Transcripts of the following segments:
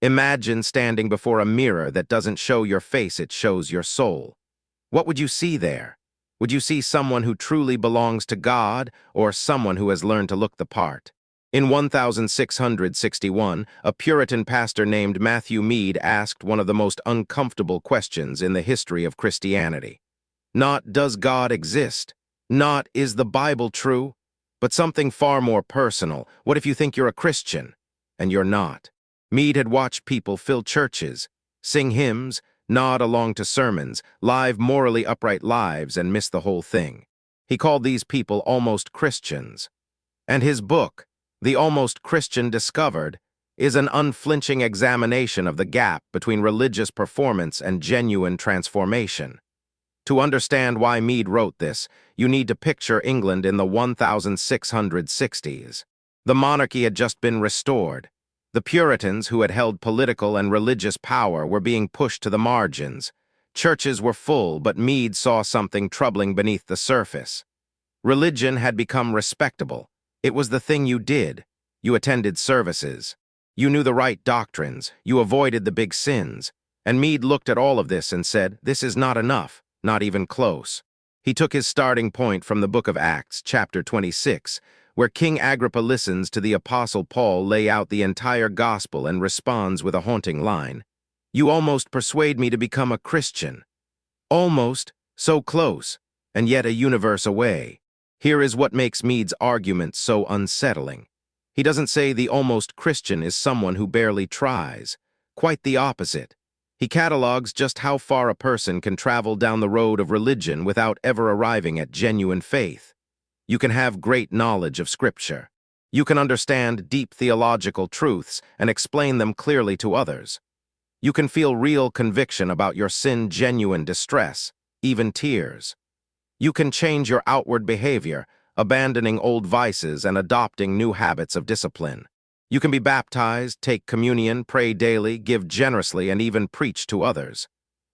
Imagine standing before a mirror that doesn't show your face, it shows your soul. What would you see there? Would you see someone who truly belongs to God, or someone who has learned to look the part? In 1661, a Puritan pastor named Matthew Mead asked one of the most uncomfortable questions in the history of Christianity. Not, does God exist? Not, is the Bible true? But something far more personal. What if you think you're a Christian, and you're not? Mead had watched people fill churches, sing hymns, nod along to sermons, live morally upright lives, and miss the whole thing. He called these people almost Christians. And his book, The Almost Christian Discovered, is an unflinching examination of the gap between religious performance and genuine transformation. To understand why Mead wrote this, you need to picture England in the 1660s. The monarchy had just been restored. The Puritans, who had held political and religious power, were being pushed to the margins. Churches were full, but Mead saw something troubling beneath the surface. Religion had become respectable. It was the thing you did. You attended services. You knew the right doctrines. You avoided the big sins. And Mead looked at all of this and said, this is not enough, not even close. He took his starting point from the book of Acts, chapter 26, where King Agrippa listens to the Apostle Paul lay out the entire gospel and responds with a haunting line. You almost persuade me to become a Christian. Almost, so close, and yet a universe away. Here is what makes Mead's argument so unsettling. He doesn't say the almost Christian is someone who barely tries. Quite the opposite. He catalogues just how far a person can travel down the road of religion without ever arriving at genuine faith. You can have great knowledge of Scripture. You can understand deep theological truths and explain them clearly to others. You can feel real conviction about your sin, genuine distress, even tears. You can change your outward behavior, abandoning old vices and adopting new habits of discipline. You can be baptized, take communion, pray daily, give generously, and even preach to others.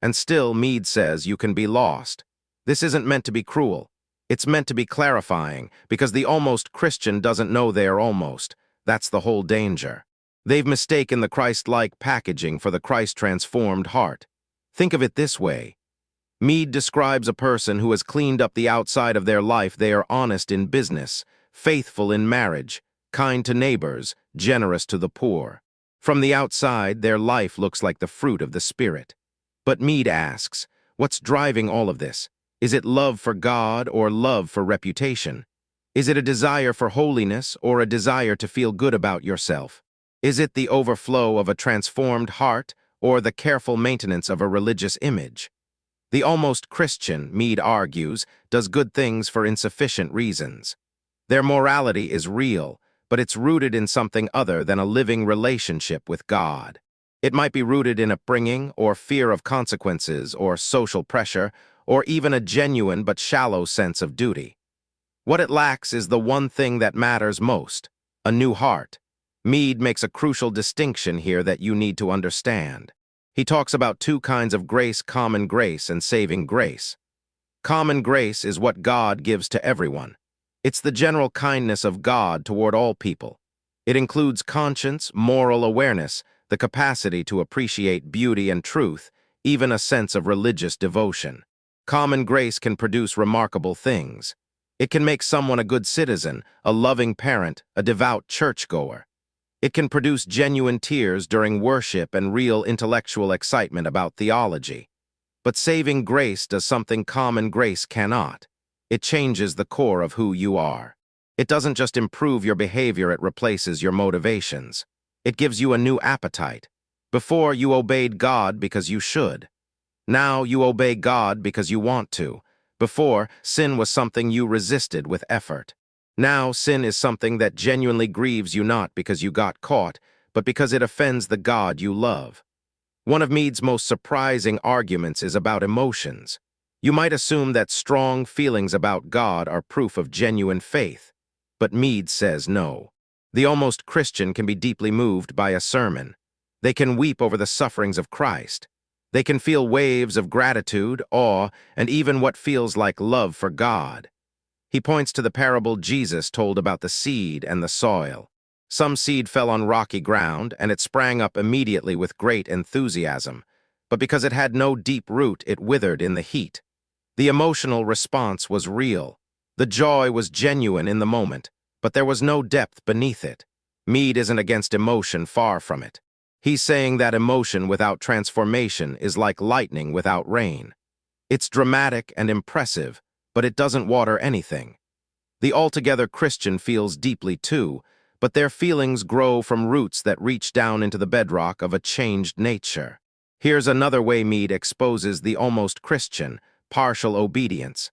And still, Mead says you can be lost. This isn't meant to be cruel. It's meant to be clarifying, because the almost Christian doesn't know they're almost. That's the whole danger. They've mistaken the Christ-like packaging for the Christ-transformed heart. Think of it this way. Mead describes a person who has cleaned up the outside of their life. They are honest in business, faithful in marriage, kind to neighbors, generous to the poor. From the outside, their life looks like the fruit of the Spirit. But Mead asks, what's driving all of this? Is it love for God or love for reputation? Is it a desire for holiness or a desire to feel good about yourself? Is it the overflow of a transformed heart or the careful maintenance of a religious image? The almost Christian, Mead argues, does good things for insufficient reasons. Their morality is real, but it's rooted in something other than a living relationship with God. It might be rooted in upbringing or fear of consequences or social pressure, or even a genuine but shallow sense of duty. What it lacks is the one thing that matters most, a new heart. Mead makes a crucial distinction here that you need to understand. He talks about two kinds of grace, common grace and saving grace. Common grace is what God gives to everyone. It's the general kindness of God toward all people. It includes conscience, moral awareness, the capacity to appreciate beauty and truth, even a sense of religious devotion. Common grace can produce remarkable things. It can make someone a good citizen, a loving parent, a devout churchgoer. It can produce genuine tears during worship and real intellectual excitement about theology. But saving grace does something common grace cannot. It changes the core of who you are. It doesn't just improve your behavior, it replaces your motivations. It gives you a new appetite. Before, you obeyed God because you should. Now you obey God because you want to. Before, sin was something you resisted with effort. Now sin is something that genuinely grieves you, not because you got caught, but because it offends the God you love. One of Mead's most surprising arguments is about emotions. You might assume that strong feelings about God are proof of genuine faith, but Mead says no. The almost Christian can be deeply moved by a sermon. They can weep over the sufferings of Christ. They can feel waves of gratitude, awe, and even what feels like love for God. He points to the parable Jesus told about the seed and the soil. Some seed fell on rocky ground, and it sprang up immediately with great enthusiasm, but because it had no deep root, it withered in the heat. The emotional response was real. The joy was genuine in the moment, but there was no depth beneath it. Mead isn't against emotion, far from it. He's saying that emotion without transformation is like lightning without rain. It's dramatic and impressive, but it doesn't water anything. The altogether Christian feels deeply too, but their feelings grow from roots that reach down into the bedrock of a changed nature. Here's another way Mead exposes the almost Christian: partial obedience.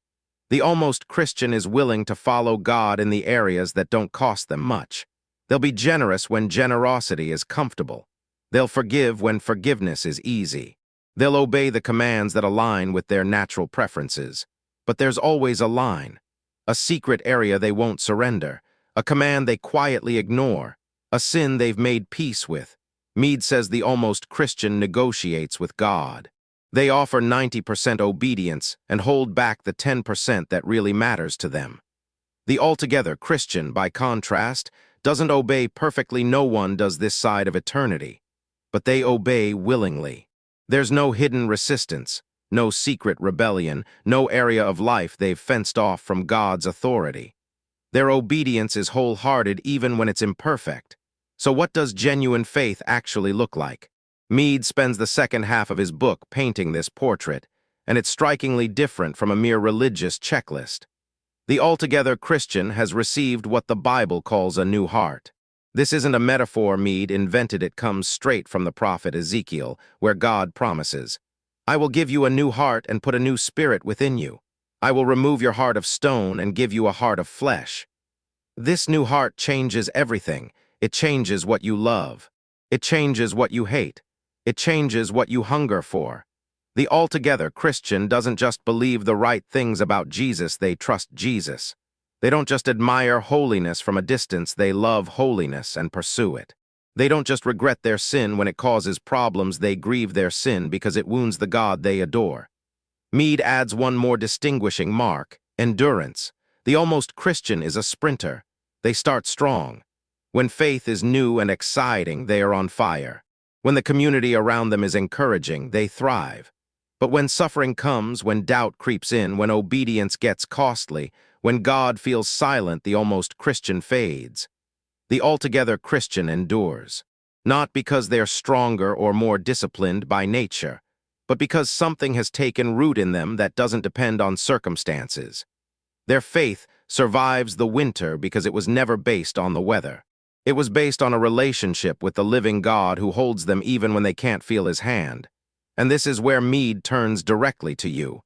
The almost Christian is willing to follow God in the areas that don't cost them much. They'll be generous when generosity is comfortable. They'll forgive when forgiveness is easy. They'll obey the commands that align with their natural preferences. But there's always a line, a secret area they won't surrender, a command they quietly ignore, a sin they've made peace with. Mead says the almost Christian negotiates with God. They offer 90% obedience and hold back the 10% that really matters to them. The altogether Christian, by contrast, doesn't obey perfectly. No one does this side of eternity. But they obey willingly. There's no hidden resistance, no secret rebellion, no area of life they've fenced off from God's authority. Their obedience is wholehearted even when it's imperfect. So what does genuine faith actually look like? Mead spends the second half of his book painting this portrait, and it's strikingly different from a mere religious checklist. The altogether Christian has received what the Bible calls a new heart. This isn't a metaphor Mead invented. It comes straight from the prophet Ezekiel, where God promises, "I will give you a new heart and put a new spirit within you. I will remove your heart of stone and give you a heart of flesh." This new heart changes everything. It changes what you love. It changes what you hate. It changes what you hunger for. The altogether Christian doesn't just believe the right things about Jesus, they trust Jesus. They don't just admire holiness from a distance, they love holiness and pursue it. They don't just regret their sin when it causes problems, they grieve their sin because it wounds the God they adore. Mead adds one more distinguishing mark: endurance. The almost Christian is a sprinter. They start strong. When faith is new and exciting, they are on fire. When the community around them is encouraging, they thrive. But when suffering comes, when doubt creeps in, when obedience gets costly, when God feels silent, the almost Christian fades. The altogether Christian endures. Not because they're stronger or more disciplined by nature, but because something has taken root in them that doesn't depend on circumstances. Their faith survives the winter because it was never based on the weather. It was based on a relationship with the living God who holds them even when they can't feel his hand. And this is where Mead turns directly to you.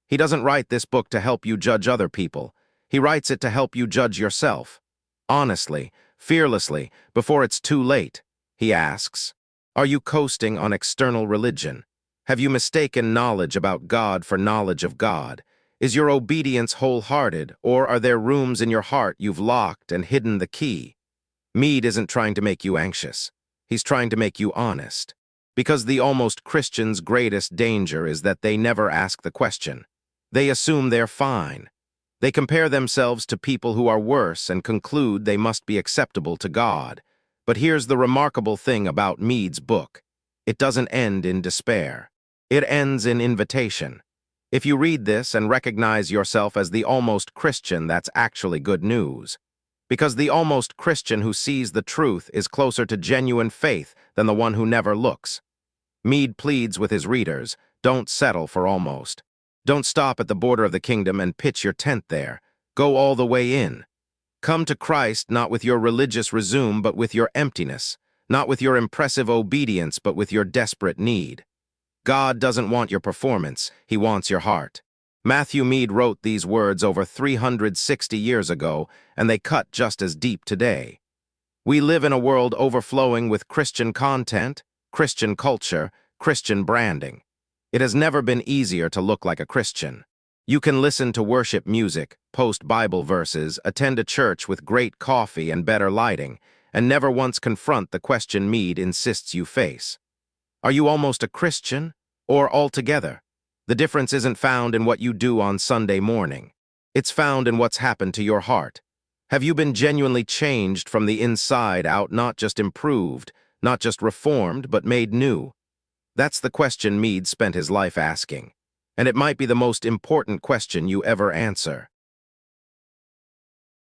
He doesn't write this book to help you judge other people. He writes it to help you judge yourself. Honestly, fearlessly, before it's too late. He asks, are you coasting on external religion? Have you mistaken knowledge about God for knowledge of God? Is your obedience wholehearted, or are there rooms in your heart you've locked and hidden the key? Mead isn't trying to make you anxious. He's trying to make you honest. Because the almost Christian's greatest danger is that they never ask the question. They assume they're fine. They compare themselves to people who are worse and conclude they must be acceptable to God. But here's the remarkable thing about Mead's book. It doesn't end in despair. It ends in invitation. If you read this and recognize yourself as the almost Christian, that's actually good news. Because the almost Christian who sees the truth is closer to genuine faith than the one who never looks. Mead pleads with his readers, don't settle for almost. Don't stop at the border of the kingdom and pitch your tent there. Go all the way in. Come to Christ not with your religious resume but with your emptiness, not with your impressive obedience but with your desperate need. God doesn't want your performance, he wants your heart. Matthew Mead wrote these words over 360 years ago, and they cut just as deep today. We live in a world overflowing with Christian content, Christian culture, Christian branding. It has never been easier to look like a Christian. You can listen to worship music, post Bible verses, attend a church with great coffee and better lighting, and never once confront the question Mead insists you face. Are you almost a Christian, or altogether? The difference isn't found in what you do on Sunday morning. It's found in what's happened to your heart. Have you been genuinely changed from the inside out, not just improved, not just reformed, but made new? That's the question Mead spent his life asking. And it might be the most important question you ever answer.